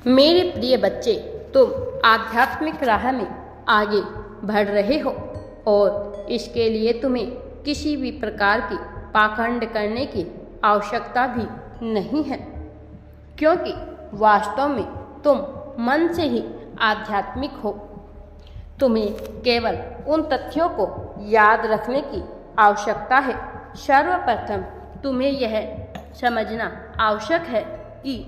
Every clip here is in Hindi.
मेरे प्रिय बच्चे, तुम आध्यात्मिक राह में आगे बढ़ रहे हो और इसके लिए तुम्हें किसी भी प्रकार की पाखंड करने की आवश्यकता भी नहीं है, क्योंकि वास्तव में तुम मन से ही आध्यात्मिक हो। तुम्हें केवल उन तथ्यों को याद रखने की आवश्यकता है। सर्वप्रथम तुम्हें यह समझना आवश्यक है कि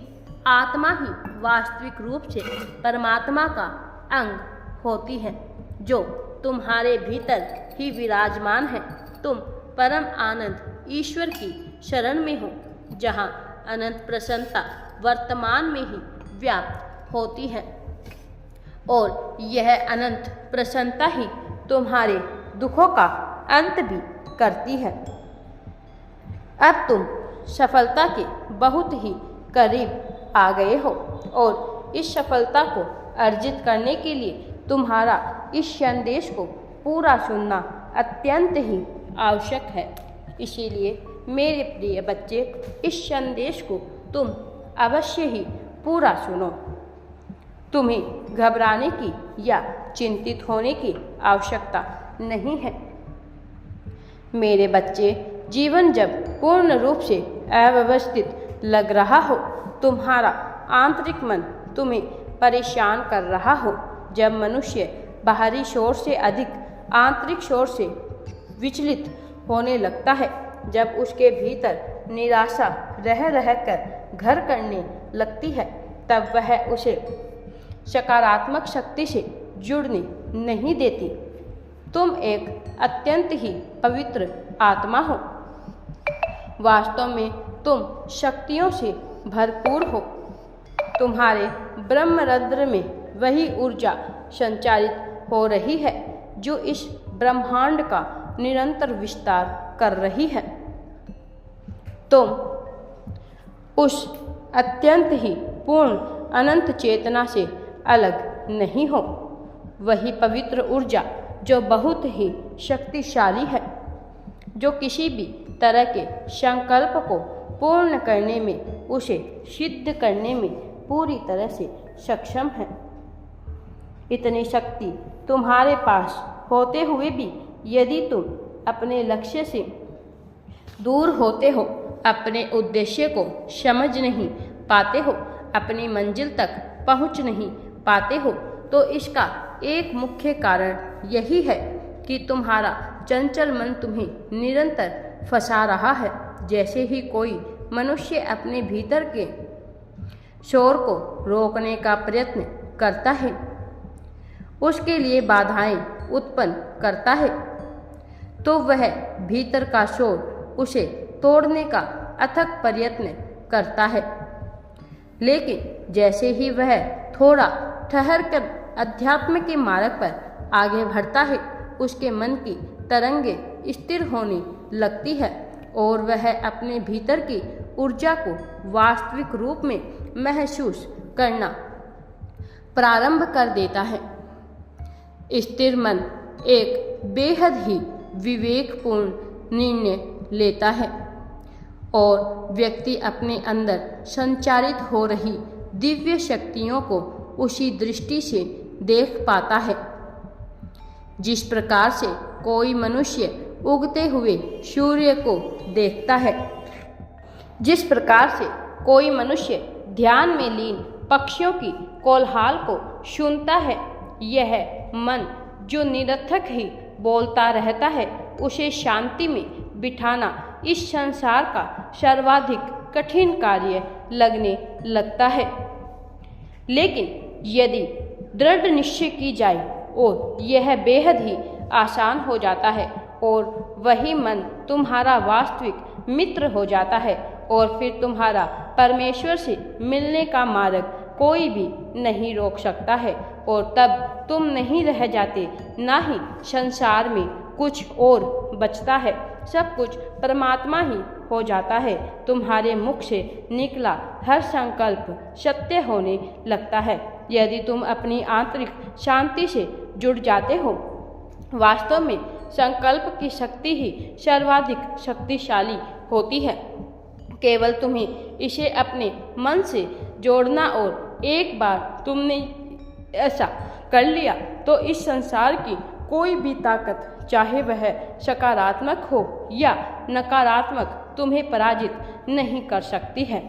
आत्मा ही वास्तविक रूप से परमात्मा का अंग होती है, जो तुम्हारे भीतर ही विराजमान है। तुम परम आनंद ईश्वर की शरण में हो, जहाँ अनंत प्रसन्नता वर्तमान में ही व्याप्त होती है, और यह अनंत प्रसन्नता ही तुम्हारे दुखों का अंत भी करती है। अब तुम सफलता के बहुत ही करीब आ गए हो और इस सफलता को अर्जित करने के लिए तुम्हारा इस संदेश को पूरा सुनना अत्यंत ही आवश्यक है। इसीलिए मेरे प्रिय बच्चे, इस संदेश को तुम अवश्य ही पूरा सुनो। तुम्हें घबराने की या चिंतित होने की आवश्यकता नहीं है। मेरे बच्चे, जीवन जब पूर्ण रूप से अव्यवस्थित लग रहा हो, तुम्हारा आंतरिक मन तुम्हें परेशान कर रहा हो, जब मनुष्य बाहरी शोर से अधिक आंतरिक शोर से विचलित होने लगता है, जब उसके भीतर निराशा रह रह कर घर करने लगती है, तब वह उसे सकारात्मक शक्ति से जुड़ने नहीं देती। तुम एक अत्यंत ही पवित्र आत्मा हो। वास्तव में तुम शक्तियों से भरपूर हो। तुम्हारे ब्रह्मरंध्र में वही ऊर्जा संचारित हो रही है जो इस ब्रह्मांड का निरंतर विस्तार कर रही है। तुम उस अत्यंत ही पूर्ण अनंत चेतना से अलग नहीं हो। वही पवित्र ऊर्जा जो बहुत ही शक्तिशाली है, जो किसी भी तरह के संकल्प को पूर्ण करने में, उसे सिद्ध करने में पूरी तरह से सक्षम है। इतनी शक्ति तुम्हारे पास होते हुए भी यदि तुम अपने लक्ष्य से दूर होते हो, अपने उद्देश्य को समझ नहीं पाते हो, अपनी मंजिल तक पहुंच नहीं पाते हो, तो इसका एक मुख्य कारण यही है कि तुम्हारा चंचल मन तुम्हें निरंतर फंसा रहा है। जैसे ही कोई मनुष्य अपने भीतर के शोर को रोकने का प्रयत्न करता है, उसके लिए बाधाएं उत्पन्न करता है, तो वह भीतर का शोर उसे तोड़ने का अथक प्रयत्न करता है। लेकिन जैसे ही वह थोड़ा ठहर कर अध्यात्म के मार्ग पर आगे बढ़ता है, उसके मन की तरंगें स्थिर होने लगती है और वह अपने भीतर की ऊर्जा को वास्तविक रूप में महसूस करना प्रारंभ कर देता है। स्थिर मन एक बेहद ही विवेकपूर्ण निर्णय लेता है और व्यक्ति अपने अंदर संचारित हो रही दिव्य शक्तियों को उसी दृष्टि से देख पाता है, जिस प्रकार से कोई मनुष्य उगते हुए सूर्य को देखता है, जिस प्रकार से कोई मनुष्य ध्यान में लीन पक्षियों की कोलाहल को सुनता है। यह मन जो निरर्थक ही बोलता रहता है, उसे शांति में बिठाना इस संसार का सर्वाधिक कठिन कार्य लगने लगता है। लेकिन यदि दृढ़ निश्चय की जाए और यह बेहद ही आसान हो जाता है और वही मन तुम्हारा वास्तविक मित्र हो जाता है, और फिर तुम्हारा परमेश्वर से मिलने का मार्ग कोई भी नहीं रोक सकता है, और तब तुम नहीं रह जाते, ना ही संसार में कुछ और बचता है। सब कुछ परमात्मा ही हो जाता है। तुम्हारे मुख से निकला हर संकल्प सत्य होने लगता है। यदि तुम अपनी आंतरिक शांति से जुड़ जाते हो, वास्तव में संकल्प की शक्ति ही सर्वाधिक शक्तिशाली होती है। केवल तुम्हें इसे अपने मन से जोड़ना और एक बार तुमने ऐसा कर लिया तो इस संसार की कोई भी ताकत, चाहे वह सकारात्मक हो या नकारात्मक, तुम्हें पराजित नहीं कर सकती है।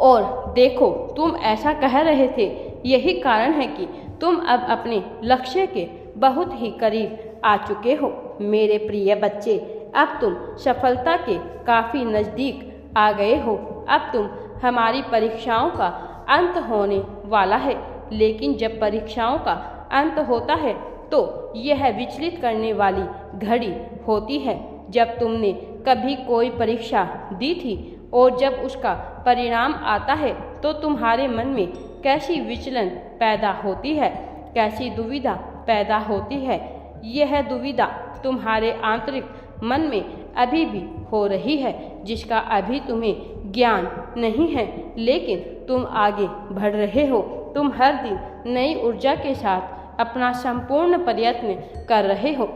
और देखो, तुम ऐसा कह रहे थे, यही कारण है कि तुम अब अपने लक्ष्य के बहुत ही करीब आ चुके हो। मेरे प्रिय बच्चे, अब तुम सफलता के काफ़ी नज़दीक आ गए हो। अब तुम हमारी परीक्षाओं का अंत होने वाला है। लेकिन जब परीक्षाओं का अंत होता है तो यह विचलित करने वाली घड़ी होती है। जब तुमने कभी कोई परीक्षा दी थी और जब उसका परिणाम आता है तो तुम्हारे मन में कैसी विचलन पैदा होती है, कैसी दुविधा पैदा होती है। यह दुविधा तुम्हारे आंतरिक मन में अभी भी हो रही है, जिसका अभी तुम्हें ज्ञान नहीं है। लेकिन तुम आगे बढ़ रहे हो। तुम हर दिन नई ऊर्जा के साथ अपना संपूर्ण प्रयत्न कर रहे हो।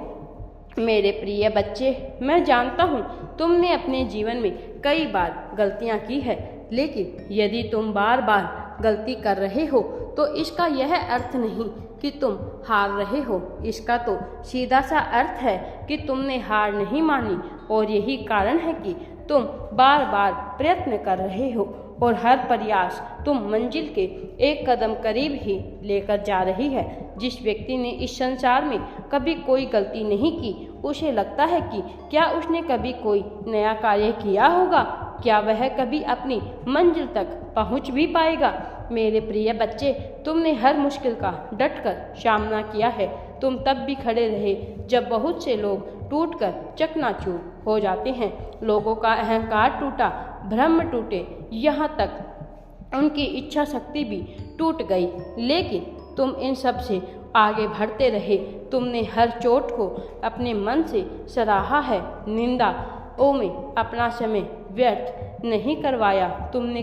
मेरे प्रिय बच्चे, मैं जानता हूँ तुमने अपने जीवन में कई बार गलतियाँ की है, लेकिन यदि तुम बार बार गलती कर रहे हो तो इसका यह अर्थ नहीं कि तुम हार रहे हो। इसका तो सीधा सा अर्थ है कि तुमने हार नहीं मानी, और यही कारण है कि तुम बार बार प्रयत्न कर रहे हो और हर प्रयास तुम मंजिल के एक कदम करीब ही लेकर जा रही है। जिस व्यक्ति ने इस संसार में कभी कोई गलती नहीं की, उसे लगता है कि क्या उसने कभी कोई नया कार्य किया होगा, क्या वह कभी अपनी मंजिल तक पहुंच भी पाएगा। मेरे प्रिय बच्चे, तुमने हर मुश्किल का डटकर सामना किया है। तुम तब भी खड़े रहे जब बहुत से लोग टूटकर चकनाचूर हो जाते हैं। लोगों का अहंकार टूटा, भ्रम टूटे, यहाँ तक उनकी इच्छा शक्ति भी टूट गई, लेकिन तुम इन सब से आगे बढ़ते रहे। तुमने हर चोट को अपने मन से सराहा है, निंदाओं में अपना समय व्यर्थ नहीं करवाया। तुमने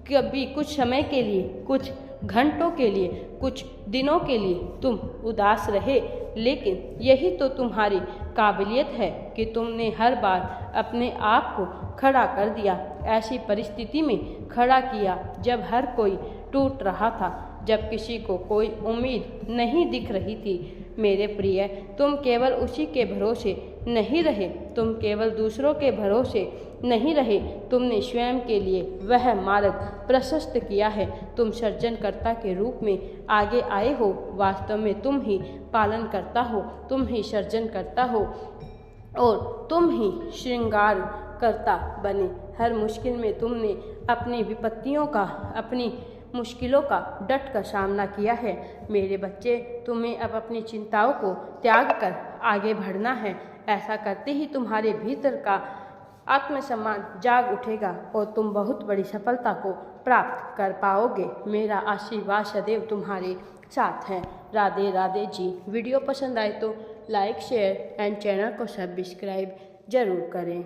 कभी कुछ समय के लिए, कुछ घंटों के लिए, कुछ दिनों के लिए तुम उदास रहे, लेकिन यही तो तुम्हारी काबिलियत है कि तुमने हर बार अपने आप को खड़ा कर दिया, ऐसी परिस्थिति में खड़ा किया जब हर कोई टूट रहा था, जब किसी को कोई उम्मीद नहीं दिख रही थी। मेरे प्रिय, तुम केवल उसी के भरोसे नहीं रहे, तुम केवल दूसरों के भरोसे नहीं रहे, तुमने स्वयं के लिए वह मार्ग प्रशस्त किया है। तुम सृजनकर्ता के रूप में आगे आए हो। वास्तव में तुम ही पालन करता हो, तुम ही सृजन करता हो और तुम ही श्रृंगार करता बने। हर मुश्किल में तुमने अपनी विपत्तियों का, अपनी मुश्किलों का डट कर सामना किया है। मेरे बच्चे, तुम्हें अब अपनी चिंताओं को त्याग कर आगे बढ़ना है। ऐसा करते ही तुम्हारे भीतर का आत्मसम्मान जाग उठेगा और तुम बहुत बड़ी सफलता को प्राप्त कर पाओगे। मेरा आशीर्वाद सदैव तुम्हारे साथ है। राधे राधे जी। वीडियो पसंद आए तो लाइक, शेयर एंड चैनल को सब्सक्राइब जरूर करें।